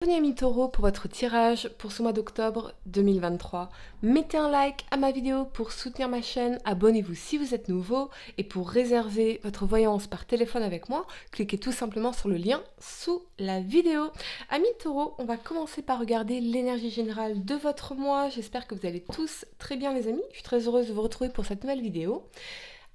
Bienvenue amis taureaux pour votre tirage pour ce mois d'octobre 2023. Mettez un like à ma vidéo pour soutenir ma chaîne, abonnez-vous si vous êtes nouveau et pour réserver votre voyance par téléphone avec moi, cliquez tout simplement sur le lien sous la vidéo. Amis taureaux, on va commencer par regarder l'énergie générale de votre mois. J'espère que vous allez tous très bien les amis. Je suis très heureuse de vous retrouver pour cette nouvelle vidéo.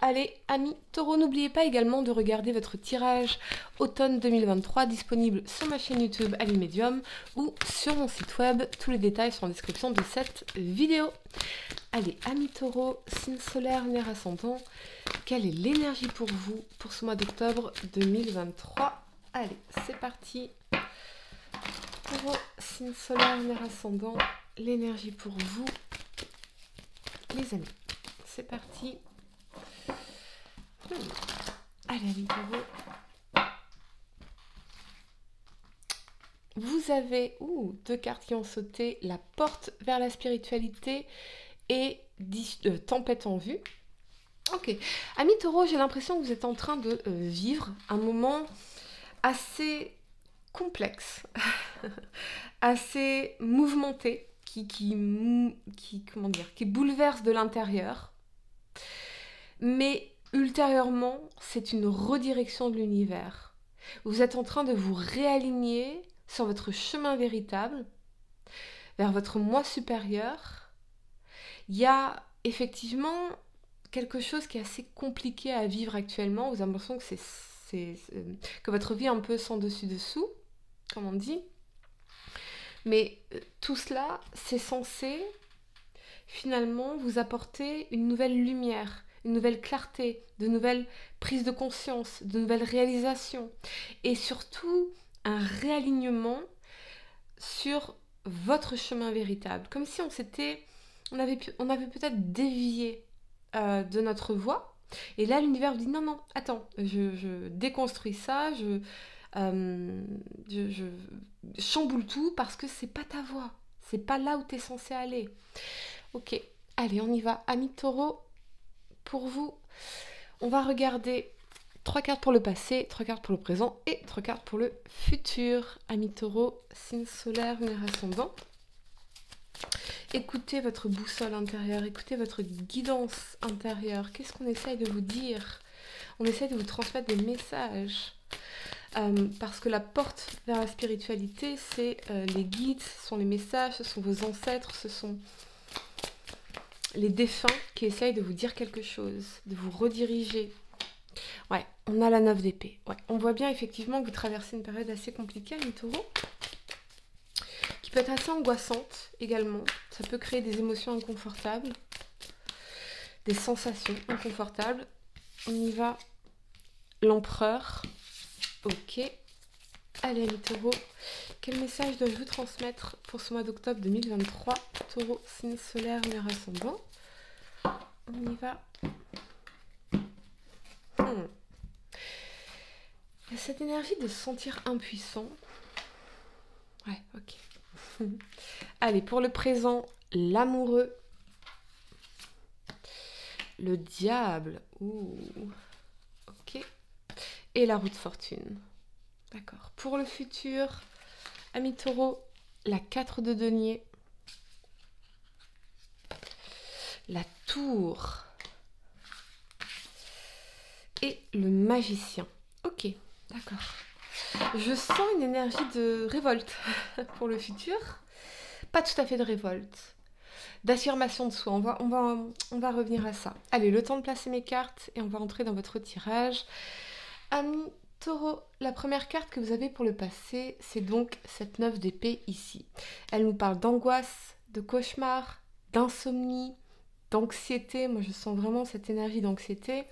Allez, amis taureaux, n'oubliez pas également de regarder votre tirage automne 2023 disponible sur ma chaîne YouTube Ali Medium ou sur mon site web. Tous les détails sont en description de cette vidéo. Allez, amis taureaux, signe solaire, lunaire ascendant, quelle est l'énergie pour vous pour ce mois d'octobre 2023? Allez, c'est parti. Taureau, signe solaire, lunaire ascendant, l'énergie pour vous, les amis. C'est parti. Allez, amis taureaux. Vous avez deux cartes qui ont sauté, la porte vers la spiritualité et tempête en vue. Ok, amis taureaux, j'ai l'impression que vous êtes en train de vivre un moment assez complexe, assez mouvementé, comment dire, qui bouleverse de l'intérieur. Mais ultérieurement, c'est une redirection de l'univers. Vous êtes en train de vous réaligner sur votre chemin véritable, vers votre moi supérieur. Il y a effectivement quelque chose qui est assez compliqué à vivre actuellement. Vous avez l'impression que votre vie est un peu sans dessus-dessous, comme on dit. Mais tout cela, c'est censé finalement vous apporter une nouvelle lumière, une nouvelle clarté, de nouvelles prises de conscience, de nouvelles réalisations et surtout un réalignement sur votre chemin véritable. Comme si on avait peut-être dévié de notre voie et là l'univers vous dit non, attends, je déconstruis ça, je chamboule tout parce que c'est pas ta voie, c'est pas là où tu es censé aller. Ok, allez, on y va. Amis taureau, pour vous, on va regarder 3 cartes pour le passé, 3 cartes pour le présent et 3 cartes pour le futur. Amis taureau, signe solaire, lunaire ascendant. Écoutez votre boussole intérieure, écoutez votre guidance intérieure. Qu'est-ce qu'on essaye de vous dire? On essaye de vous transmettre des messages. Parce que la porte vers la spiritualité, c'est les guides, ce sont les messages, ce sont vos ancêtres, ce sont les défunts qui essayent de vous dire quelque chose, de vous rediriger. Ouais, on a la 9 d'épée. Ouais, on voit bien effectivement que vous traversez une période assez compliquée, les taureaux, qui peut être assez angoissante également. Ça peut créer des émotions inconfortables, des sensations inconfortables. On y va. L'empereur. Ok. Allez, les taureaux. Quel message dois-je vous transmettre pour ce mois d'octobre 2023? Taureau, signe solaire, lunaire ascendant. On y va. Il y a cette énergie de se sentir impuissant. Ouais, ok. Allez, pour le présent, l'amoureux. Le diable. Ouh. Ok. Et la roue de fortune. D'accord. Pour le futur, amis taureaux, la 4 de denier. La tour. Et le magicien. Ok, d'accord. Je sens une énergie de révolte pour le futur. Pas tout à fait de révolte. D'affirmation de soi. On va revenir à ça. Allez, le temps de placer mes cartes et on va entrer dans votre tirage. Amis taureau, la première carte que vous avez pour le passé, c'est donc cette 9 d'épée ici. Elle nous parle d'angoisse, de cauchemar, d'insomnie, d'anxiété. Moi, je sens vraiment cette énergie d'anxiété.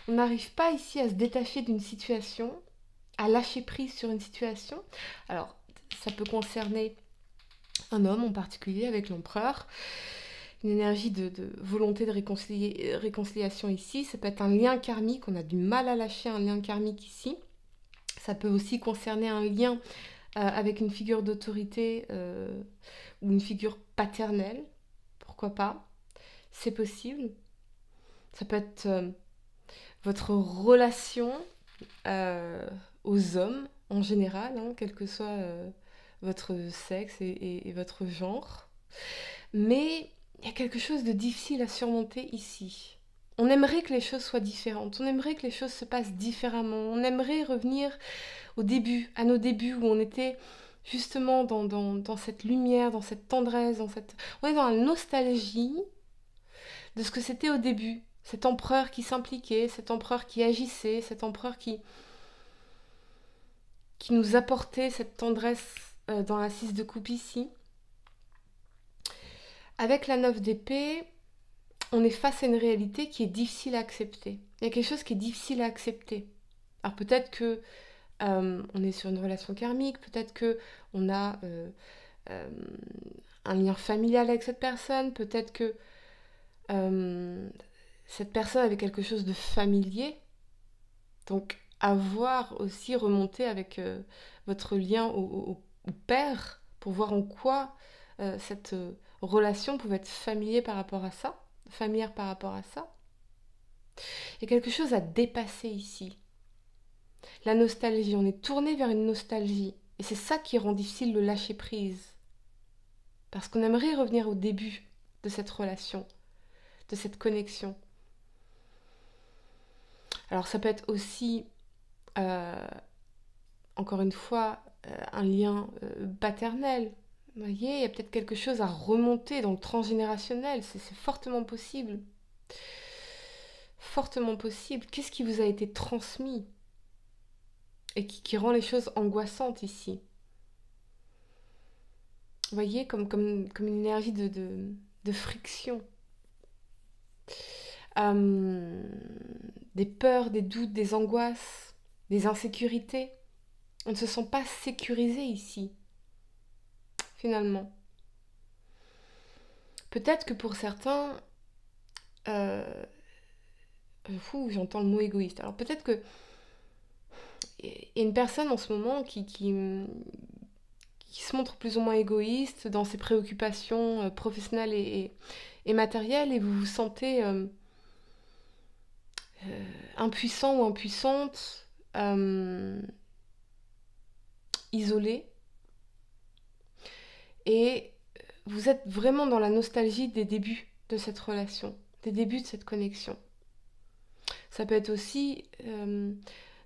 On n'arrive pas ici à se détacher d'une situation, à lâcher prise sur une situation. Alors, ça peut concerner un homme en particulier avec l'empereur. Une énergie de volonté de réconciliation ici. Ça peut être un lien karmique. On a du mal à lâcher un lien karmique ici. Ça peut aussi concerner un lien avec une figure d'autorité ou une figure paternelle. Pourquoi pas? C'est possible. Ça peut être votre relation aux hommes en général, hein, quelle que soit votre sexe et votre genre. Mais il y a quelque chose de difficile à surmonter ici. On aimerait que les choses soient différentes, on aimerait que les choses se passent différemment, on aimerait revenir au début, à nos débuts où on était justement dans cette lumière, dans cette tendresse, on est dans la nostalgie de ce que c'était au début. Cet empereur qui s'impliquait, cet empereur qui agissait, cet empereur qui nous apportait cette tendresse dans la 6 de coupe ici. Avec la 9 d'épée, on est face à une réalité qui est difficile à accepter. Il y a quelque chose qui est difficile à accepter. Alors peut-être que on est sur une relation karmique, peut-être que on a euh, un lien familial avec cette personne, peut-être que cette personne avait quelque chose de familier. Donc à voir aussi remonter avec votre lien au père pour voir en quoi cette relation pouvait être familière par rapport à ça. Il y a quelque chose à dépasser ici. La nostalgie, on est tourné vers une nostalgie. Et c'est ça qui rend difficile le lâcher prise. Parce qu'on aimerait revenir au début de cette relation, de cette connexion. Alors ça peut être aussi, euh, encore une fois, un lien paternel. Vous voyez, il y a peut-être quelque chose à remonter dans le transgénérationnel. C'est fortement possible. Fortement possible. Qu'est-ce qui vous a été transmis et qui rend les choses angoissantes ici? Vous voyez, comme une énergie de friction. Euh, des peurs, des doutes, des angoisses, des insécurités. On ne se sent pas sécurisé ici, finalement. Peut-être que pour certains, euh, j'entends le mot égoïste. Alors peut-être que il y a une personne en ce moment qui se montre plus ou moins égoïste dans ses préoccupations professionnelles et matérielles, et vous vous sentez impuissant ou impuissante, isolé, et vous êtes vraiment dans la nostalgie des débuts de cette relation, des débuts de cette connexion. Ça peut être aussi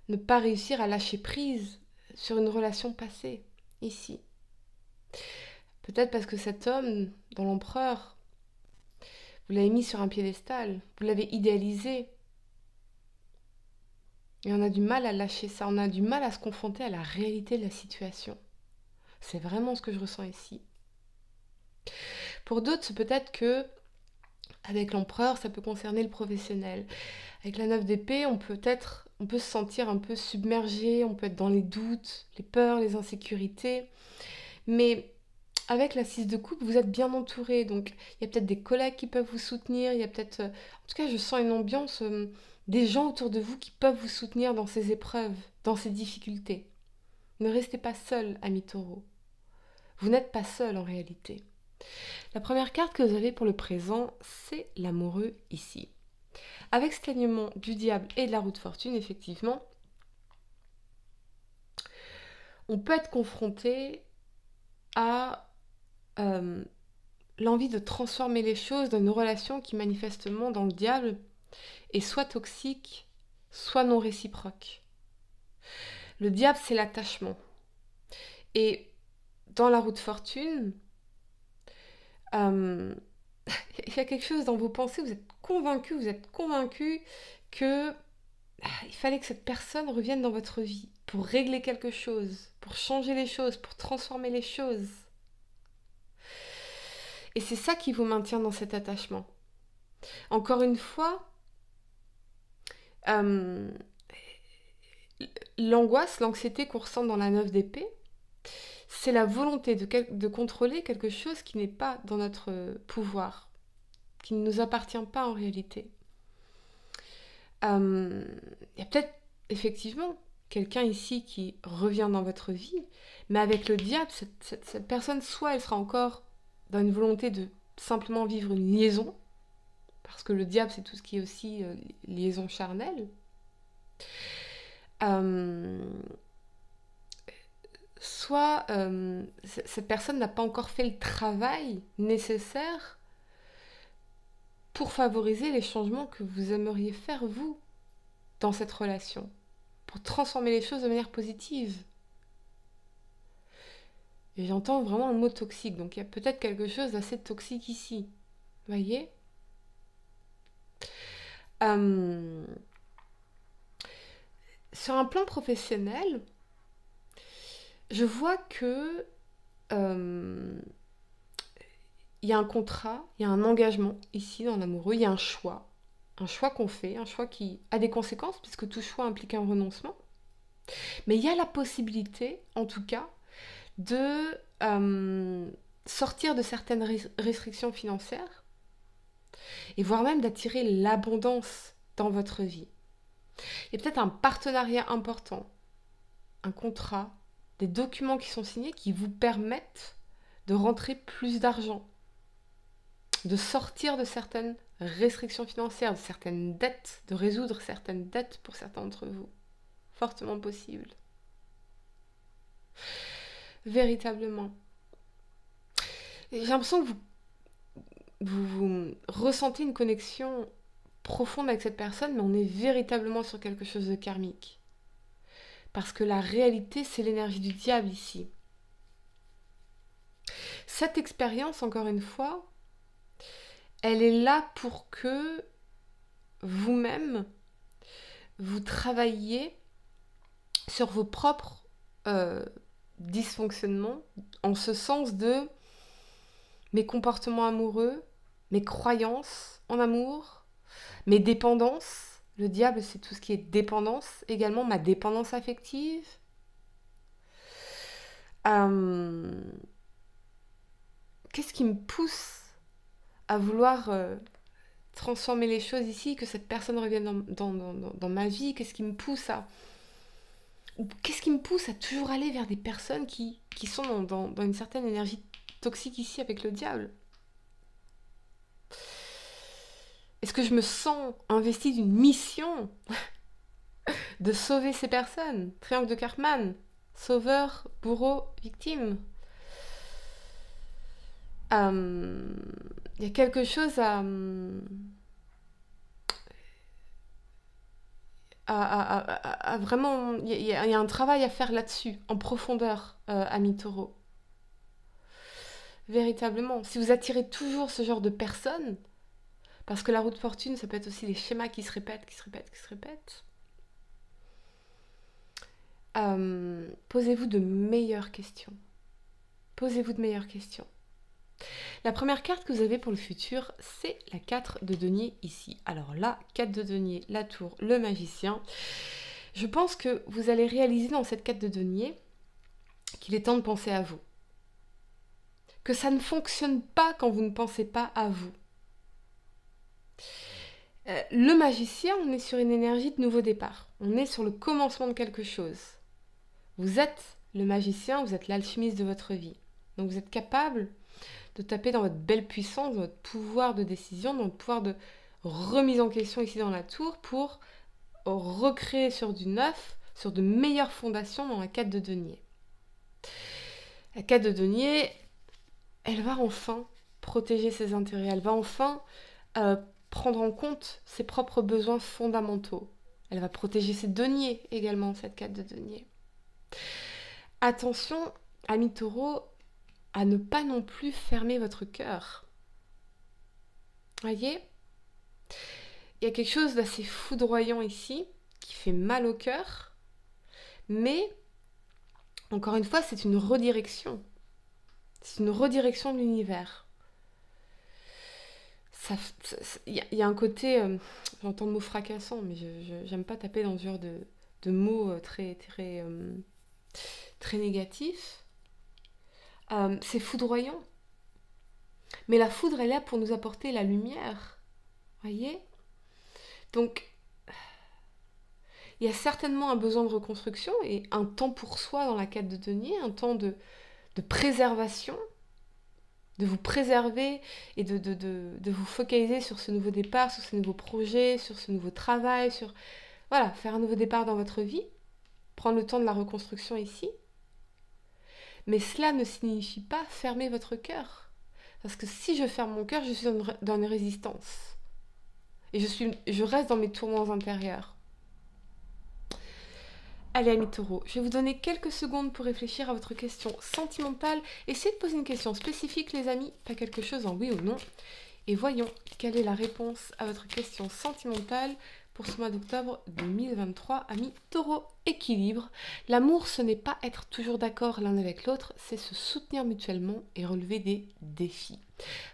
ne pas réussir à lâcher prise sur une relation passée, ici. Peut-être parce que cet homme, dans l'empereur, vous l'avez mis sur un piédestal, vous l'avez idéalisé. Et on a du mal à lâcher ça, on a du mal à se confronter à la réalité de la situation. C'est vraiment ce que je ressens ici. Pour d'autres, c'est peut-être que, avec l'empereur, ça peut concerner le professionnel. Avec la 9 d'épée, on peut se sentir un peu submergé, on peut être dans les doutes, les peurs, les insécurités. Mais avec la 6 de coupe, vous êtes bien entouré. Donc, il y a peut-être des collègues qui peuvent vous soutenir. Il y a peut-être... en tout cas, je sens une ambiance, des gens autour de vous qui peuvent vous soutenir dans ces épreuves, dans ces difficultés. Ne restez pas seul, ami taureau. Vous n'êtes pas seul en réalité. La première carte que vous avez pour le présent, c'est l'amoureux ici. Avec cet alignement du diable et de la roue de fortune, effectivement, on peut être confronté à l'envie de transformer les choses dans une relation qui manifestement dans le diable est soit toxique, soit non réciproque. Le diable, c'est l'attachement. Et dans la roue de fortune, il y a quelque chose dans vos pensées, vous êtes convaincu que il fallait que cette personne revienne dans votre vie pour régler quelque chose, pour changer les choses, pour transformer les choses. Et c'est ça qui vous maintient dans cet attachement. Encore une fois, l'angoisse, l'anxiété qu'on ressent dans la 9 d'épée, c'est la volonté de contrôler quelque chose qui n'est pas dans notre pouvoir, qui ne nous appartient pas en réalité. Il y a peut-être effectivement quelqu'un ici qui revient dans votre vie, mais avec le diable, cette personne, soit elle sera encore dans une volonté de simplement vivre une liaison, parce que le diable, c'est tout ce qui est aussi liaison charnelle, soit cette personne n'a pas encore fait le travail nécessaire pour favoriser les changements que vous aimeriez faire, vous, dans cette relation, pour transformer les choses de manière positive. Et j'entends vraiment le mot toxique, donc il y a peut-être quelque chose d'assez toxique ici. Voyez ? Sur un plan professionnel, je vois que il y a un contrat, il y a un engagement ici dans l'amoureux, il y a un choix qu'on fait, un choix qui a des conséquences, puisque tout choix implique un renoncement. Mais il y a la possibilité, en tout cas, de sortir de certaines restrictions financières, et voire même d'attirer l'abondance dans votre vie. Il y a peut-être un partenariat important, un contrat, des documents qui sont signés qui vous permettent de rentrer plus d'argent, de sortir de certaines restrictions financières, de certaines dettes, de résoudre certaines dettes pour certains d'entre vous. Fortement possible. Véritablement. J'ai l'impression que vous ressentez une connexion profonde avec cette personne, mais on est véritablement sur quelque chose de karmique. Parce que la réalité, c'est l'énergie du diable ici. Cette expérience, encore une fois, elle est là pour que vous-même, vous travailliez sur vos propres dysfonctionnements, en ce sens de mes comportements amoureux, mes croyances en amour, mes dépendances. Le diable, c'est tout ce qui est dépendance, également ma dépendance affective. Qu'est-ce qui me pousse à vouloir transformer les choses ici, que cette personne revienne dans ma vie? Qu'est-ce qui me pousse à toujours aller vers des personnes qui sont dans une certaine énergie toxique ici avec le diable? Est-ce que je me sens investie d'une mission de sauver ces personnes? Triangle de Karpman, sauveur, bourreau, victime. Il y a quelque chose à vraiment... Il y a un travail à faire là-dessus, en profondeur, ami Taureau. Véritablement. Si vous attirez toujours ce genre de personnes, parce que la roue de fortune, ça peut être aussi des schémas qui se répètent. Posez-vous de meilleures questions. La première carte que vous avez pour le futur, c'est la 4 de denier ici. Alors là, 4 de denier, la tour, le magicien. Je pense que vous allez réaliser dans cette 4 de denier qu'il est temps de penser à vous. Que ça ne fonctionne pas quand vous ne pensez pas à vous. Le magicien, on est sur une énergie de nouveau départ. On est sur le commencement de quelque chose. Vous êtes le magicien, vous êtes l'alchimiste de votre vie. Donc vous êtes capable de taper dans votre belle puissance, dans votre pouvoir de décision, dans votre pouvoir de remise en question ici dans la tour pour recréer sur du neuf, sur de meilleures fondations dans la 4 de denier. La 4 de denier, elle va enfin protéger ses intérêts, elle va enfin prendre en compte ses propres besoins fondamentaux. Elle va protéger ses deniers également, cette 4 de denier. Attention, ami Taureau, à ne pas non plus fermer votre cœur. Voyez ? Il y a quelque chose d'assez foudroyant ici, qui fait mal au cœur, mais, encore une fois, c'est une redirection. C'est une redirection de l'univers. Il y a un côté, j'entends le mot fracassant, mais j'aime pas taper dans ce genre de mots très négatifs. C'est foudroyant. Mais la foudre est là pour nous apporter la lumière. Voyez ? Donc, il y a certainement un besoin de reconstruction et un temps pour soi dans la 4 de denier, un temps de préservation, de vous préserver et de vous focaliser sur ce nouveau départ, sur ce nouveau projet, sur ce nouveau travail, faire un nouveau départ dans votre vie, prendre le temps de la reconstruction ici. Mais cela ne signifie pas fermer votre cœur. Parce que si je ferme mon cœur, je suis dans une résistance. Et je reste dans mes tourments intérieurs. Allez, amis taureaux, je vais vous donner quelques secondes pour réfléchir à votre question sentimentale. Essayez de poser une question spécifique, les amis, pas quelque chose en oui ou non. Et voyons quelle est la réponse à votre question sentimentale pour ce mois d'octobre 2023, amis taureaux. Équilibre. L'amour, ce n'est pas être toujours d'accord l'un avec l'autre, c'est se soutenir mutuellement et relever des défis.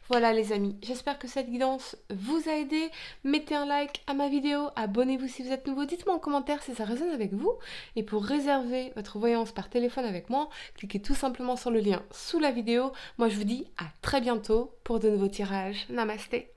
Voilà les amis, j'espère que cette guidance vous a aidé. Mettez un like à ma vidéo, abonnez-vous si vous êtes nouveau, dites-moi en commentaire si ça résonne avec vous. Et pour réserver votre voyance par téléphone avec moi, cliquez tout simplement sur le lien sous la vidéo. Moi je vous dis à très bientôt pour de nouveaux tirages. Namasté.